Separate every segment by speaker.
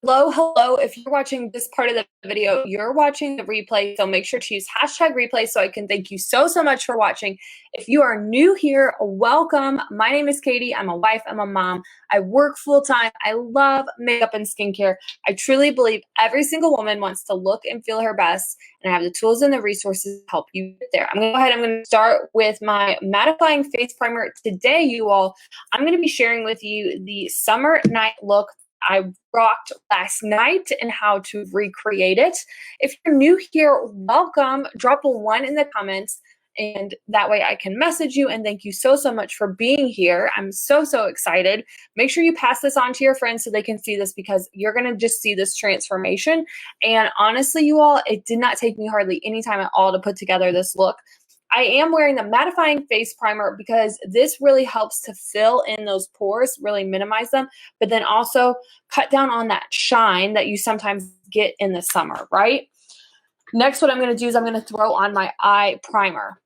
Speaker 1: Hello, hello. If you're watching this part of the video, you're watching the replay. So make sure to use hashtag replay so I can thank you so much for watching. If you are new here, welcome. My name is Katie. I'm a wife. I'm a mom. I work full time. I love makeup and skincare. I truly believe every single woman wants to look and feel her best. And I have the tools and the resources to help you get there. I'm going to go ahead. I'm going to start with my mattifying face primer. Today, you all, I'm going to be sharing with you the summer night look I rocked last night and how to recreate it. If you're new here, welcome. Drop a 1 in the comments, and that way I can message you and thank you so much for being here. I'm so excited. Make sure you pass this on to your friends so they can see this, because you're going to just see this transformation. And honestly, you all, it did not take me hardly any time at all to put together this look. I am wearing the mattifying face primer because this really helps to fill in those pores, really minimize them, but then also cut down on that shine that you sometimes get in the summer, right? Next, what I'm going to do is I'm going to throw on my eye primer.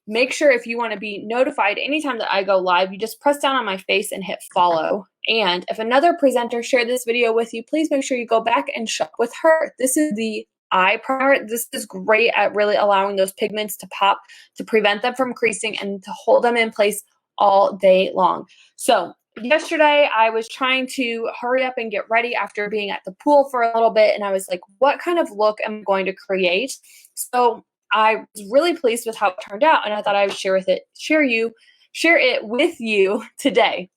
Speaker 1: Make sure if you want to be notified anytime that I go live, you just press down on my face and hit follow. And if another presenter shared this video with you, please make sure you go back and shop with her. This is the eye primer. This is great at really allowing those pigments to pop, to prevent them from creasing, and to hold them in place all day long. So yesterday I was trying to hurry up and get ready after being at the pool for a little bit, and I was like, what kind of look am I going to create? So I was really pleased with how it turned out, and I thought I would share it with you today.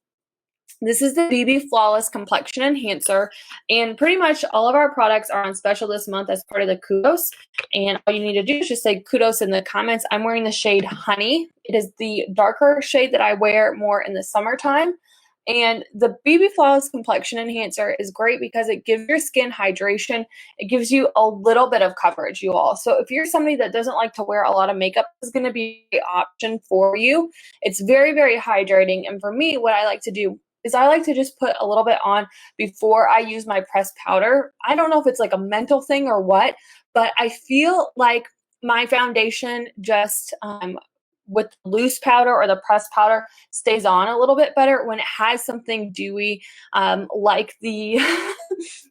Speaker 1: This is the BB Flawless Complexion Enhancer, and pretty much all of our products are on special this month as part of the kudos, and all you need to do is just say kudos in the comments. I'm wearing the shade Honey. It is the darker shade that I wear more in the summertime, and the BB Flawless Complexion Enhancer is great because it gives your skin hydration. It gives you a little bit of coverage, you all. So if you're somebody that doesn't like to wear a lot of makeup, this is going to be the option for you. It's very hydrating, and for me, what I like to do is I like to just put a little bit on before I use my pressed powder. I don't know if it's like a mental thing or what, but I feel like my foundation just with loose powder or the pressed powder stays on a little bit better when it has something dewy like the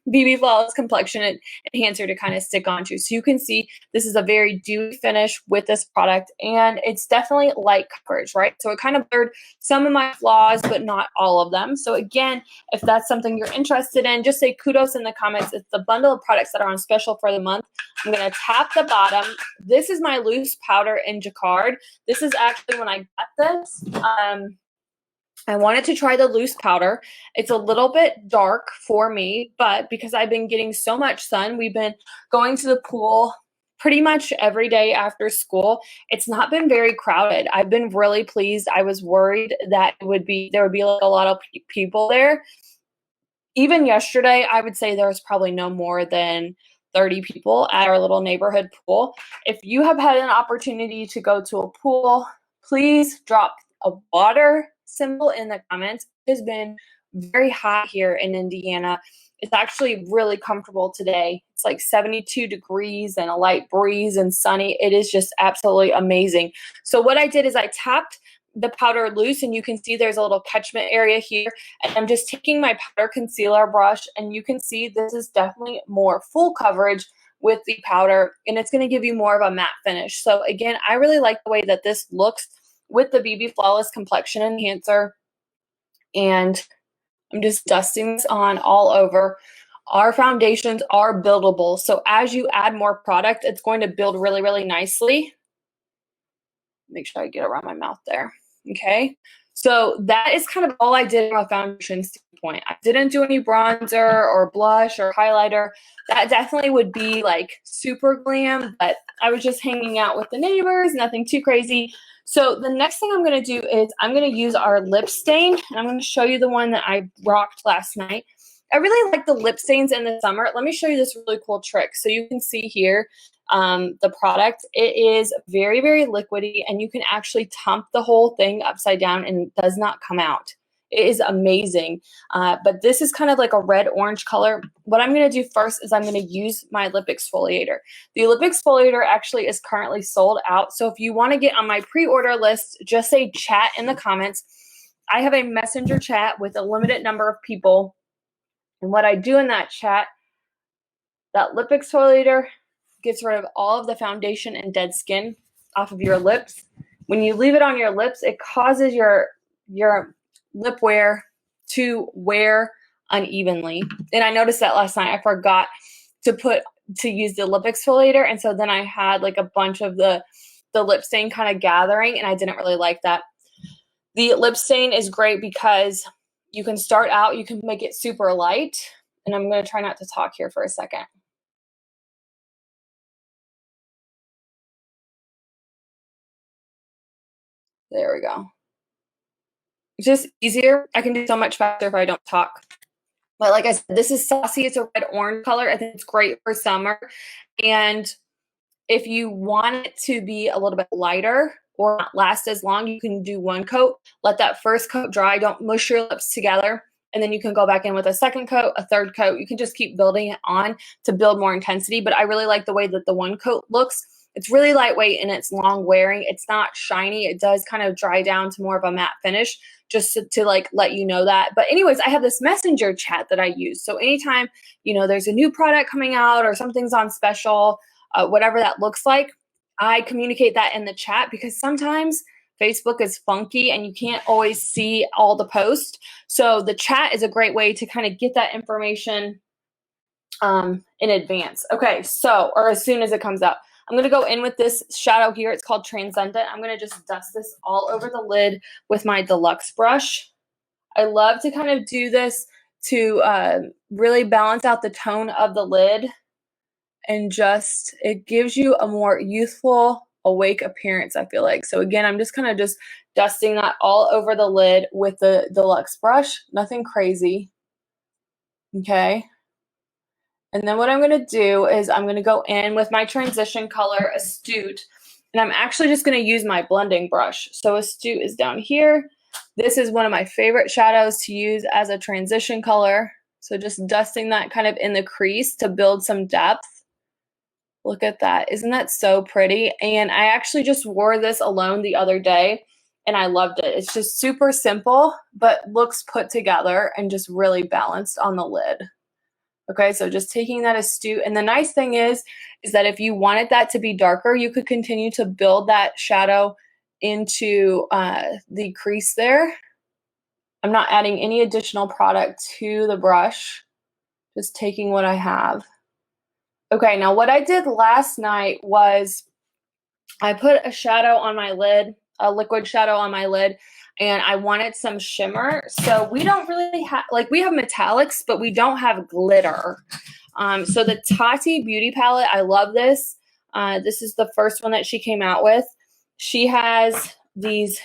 Speaker 1: BB Flawless Complexion Enhancer to kind of stick onto. So you can see this is a very dewy finish with this product, and it's definitely light coverage, right? So it kind of blurred some of my flaws, but not all of them. So again, if that's something you're interested in, just say kudos in the comments. It's the bundle of products that are on special for the month. I'm going to tap the bottom. This is my loose powder in Jacquard. This is actually when I got this. I wanted to try the loose powder. It's a little bit dark for me, but because I've been getting so much sun, we've been going to the pool pretty much every day after school. It's not been very crowded. I've been really pleased. I was worried that there would be like a lot of people there. Even yesterday, I would say there was probably no more than 30 people at our little neighborhood pool. If you have had an opportunity to go to a pool, please drop a water symbol in the comments. It has been very hot here in Indiana. It's actually really comfortable today. It's like 72 degrees and a light breeze and sunny. It is just absolutely amazing. So what I did is I tapped the powder loose, and you can see there's a little catchment area here, and I'm just taking my powder concealer brush, and you can see this is definitely more full coverage with the powder, and it's going to give you more of a matte finish. So again, I really like the way that this looks with the BB Flawless Complexion Enhancer, and I'm just dusting this on all over. Our foundations are buildable, so as you add more product, it's going to build really nicely. Make sure I get around my mouth there. Okay, so that is kind of all I did from a foundation standpoint. I didn't do any bronzer or blush or highlighter. That definitely would be like super glam, but I was just hanging out with the neighbors, nothing too crazy. So the next thing I'm going to do is I'm going to use our lip stain, and I'm going to show you the one that I rocked last night. I really like the lip stains in the summer. Let me show you this really cool trick. So you can see here the product. It is very liquidy, and you can actually tump the whole thing upside down and it does not come out. It is amazing. But this is kind of like a red-orange color. What I'm going to do first is I'm going to use my lip exfoliator. The lip exfoliator actually is currently sold out. So if you want to get on my pre-order list, just say chat in the comments. I have a messenger chat with a limited number of people And what I do in that chat, that lip exfoliator gets rid of all of the foundation and dead skin off of your lips. When you leave it on your lips, it causes your lip wear to wear unevenly. And I noticed that last night. I forgot to use the lip exfoliator, and so then I had like a bunch of the lip stain kind of gathering, and I didn't really like that. The lip stain is great because you can start out, you can make it super light, and I'm going to try not to talk here for a second. There we go. It's just easier. I can do so much faster if I don't talk. But like I said, this is Saucy. It's a red-orange color. I think it's great for summer. And if you want it to be a little bit lighter or not last as long, you can do one coat. Let that first coat dry. Don't mush your lips together. And then you can go back in with a second coat, a third coat. You can just keep building it on to build more intensity. But I really like the way that the one coat looks. It's really lightweight and it's long wearing. It's not shiny. It does kind of dry down to more of a matte finish, just to like let you know that. But anyways, I have this messenger chat that I use. So anytime, there's a new product coming out or something's on special, whatever that looks like, I communicate that in the chat because sometimes Facebook is funky and you can't always see all the posts. So the chat is a great way to kind of get that information in advance. Okay, or as soon as it comes out. I'm going to go in with this shadow here. It's called Transcendent. I'm going to just dust this all over the lid with my deluxe brush. I love to kind of do this to really balance out the tone of the lid, and just it gives you a more youthful, awake appearance, I feel like. So again, I'm just kind of just dusting that all over the lid with the deluxe brush. Nothing crazy. Okay. And then what I'm going to do is I'm going to go in with my transition color, Astute, and I'm actually just going to use my blending brush. So Astute is down here. This is one of my favorite shadows to use as a transition color. So just dusting that kind of in the crease to build some depth. Look at that. Isn't that so pretty? And I actually just wore this alone the other day and I loved it. It's just super simple, but looks put together and just really balanced on the lid. Okay, so just taking that Astute. And the nice thing is that if you wanted that to be darker, you could continue to build that shadow into the crease there. I'm not adding any additional product to the brush, just taking what I have. Okay, now what I did last night was I put a shadow on my lid, a liquid shadow on my lid, and I wanted some shimmer. So we don't really have, we have metallics, but we don't have glitter. So the Tati Beauty Palette, I love this. This is the first one that she came out with. She has these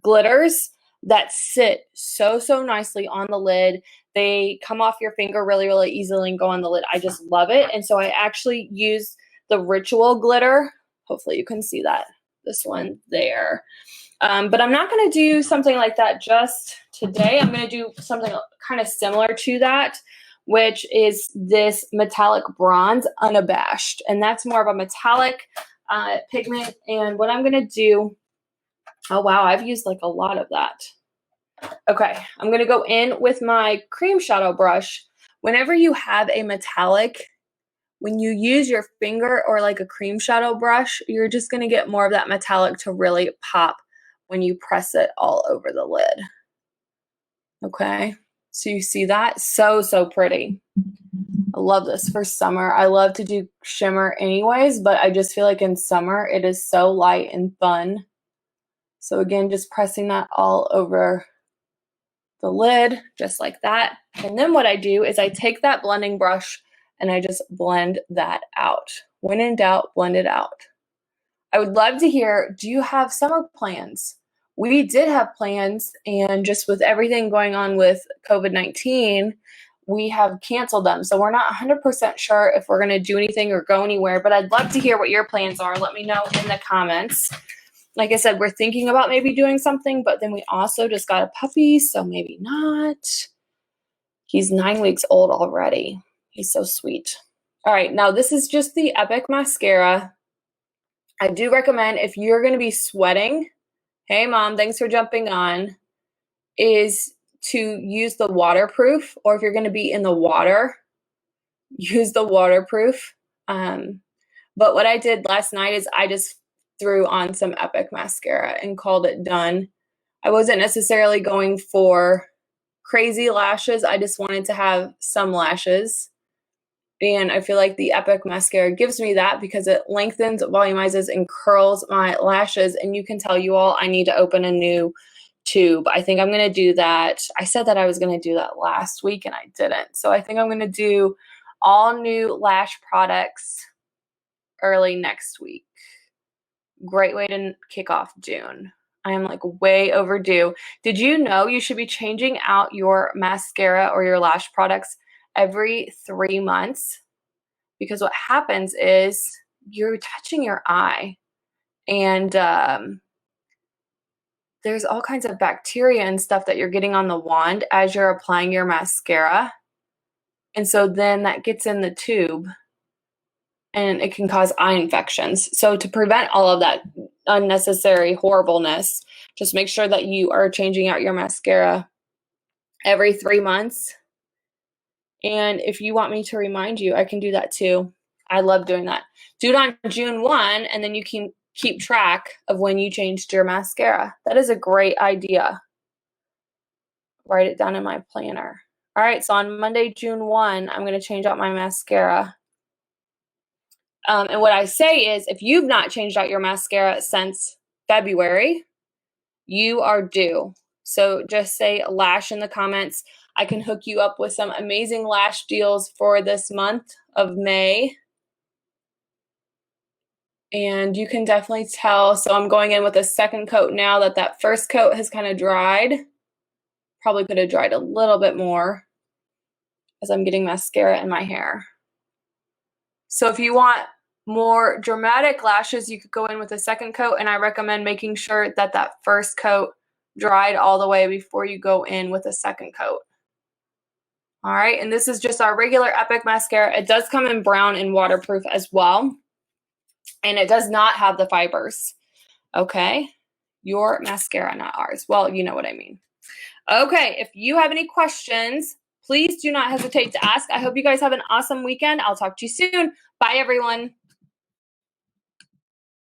Speaker 1: glitters that sit so nicely on the lid. They come off your finger really, really easily and go on the lid. I just love it. And so I actually use the Ritual glitter. Hopefully you can see that. This one there. But I'm not going to do something like that just today. I'm going to do something kind of similar to that, which is this metallic bronze Unabashed. And that's more of a metallic pigment. And what I'm going to do, oh wow, I've used like a lot of that. Okay, I'm going to go in with my cream shadow brush. Whenever you have a metallic, when you use your finger or like a cream shadow brush, you're just going to get more of that metallic to really pop when you press it all over the lid. Okay, so you see that? So pretty. I love this for summer. I love to do shimmer anyways, but I just feel like in summer it is so light and fun. So again, just pressing that all over the lid, just like that. And then what I do is I take that blending brush and I just blend that out. When in doubt, blend it out. I would love to hear, do you have summer plans? We did have plans, and just with everything going on with COVID-19, we have canceled them. So we're not 100% sure if we're going to do anything or go anywhere, but I'd love to hear what your plans are. Let me know in the comments. Like I said, we're thinking about maybe doing something, but then we also just got a puppy, so maybe not. He's 9 weeks old already. He's so sweet. All right, now this is just the Epic Mascara. I do recommend if you're going to be sweating, hey mom, thanks for jumping on, is to use the waterproof, or if you're going to be in the water, use the waterproof. But what I did last night is I just threw on some Epic mascara and called it done. I wasn't necessarily going for crazy lashes. I just wanted to have some lashes. And I feel like the Epic mascara gives me that because it lengthens, volumizes, and curls my lashes. And you can tell you all I need to open a new tube. I think I'm going to do that. I said that I was going to do that last week and I didn't. So I think I'm going to do all new lash products early next week. Great way to kick off June. I am like way overdue. Did you know you should be changing out your mascara or your lash products every 3 months? Because what happens is you're touching your eye and there's all kinds of bacteria and stuff that you're getting on the wand as you're applying your mascara. And so then that gets in the tube and it can cause eye infections. So to prevent all of that unnecessary horribleness, just make sure that you are changing out your mascara every 3 months. And if you want me to remind you, I can do that too. I love doing that. Do it on June 1, and then you can keep track of when you changed your mascara. That is a great idea. Write it down in my planner. All right, so on Monday, June 1, I'm going to change out my mascara. And what I say is, if you've not changed out your mascara since February, you are due. So just say lash in the comments. I can hook you up with some amazing lash deals for this month of May. And you can definitely tell. So I'm going in with a second coat now that first coat has kind of dried. Probably could have dried a little bit more as I'm getting mascara in my hair. So if you want more dramatic lashes, you could go in with a second coat, and I recommend making sure that first coat dried all the way before you go in with a second coat. All right, and this is just our regular Epic mascara. It does come in brown and waterproof as well, and it does not have the fibers. Okay, your mascara, not ours. Well, you know what I mean. Okay, if you have any questions, please do not hesitate to ask. I hope you guys have an awesome weekend. I'll talk to you soon. Bye, everyone.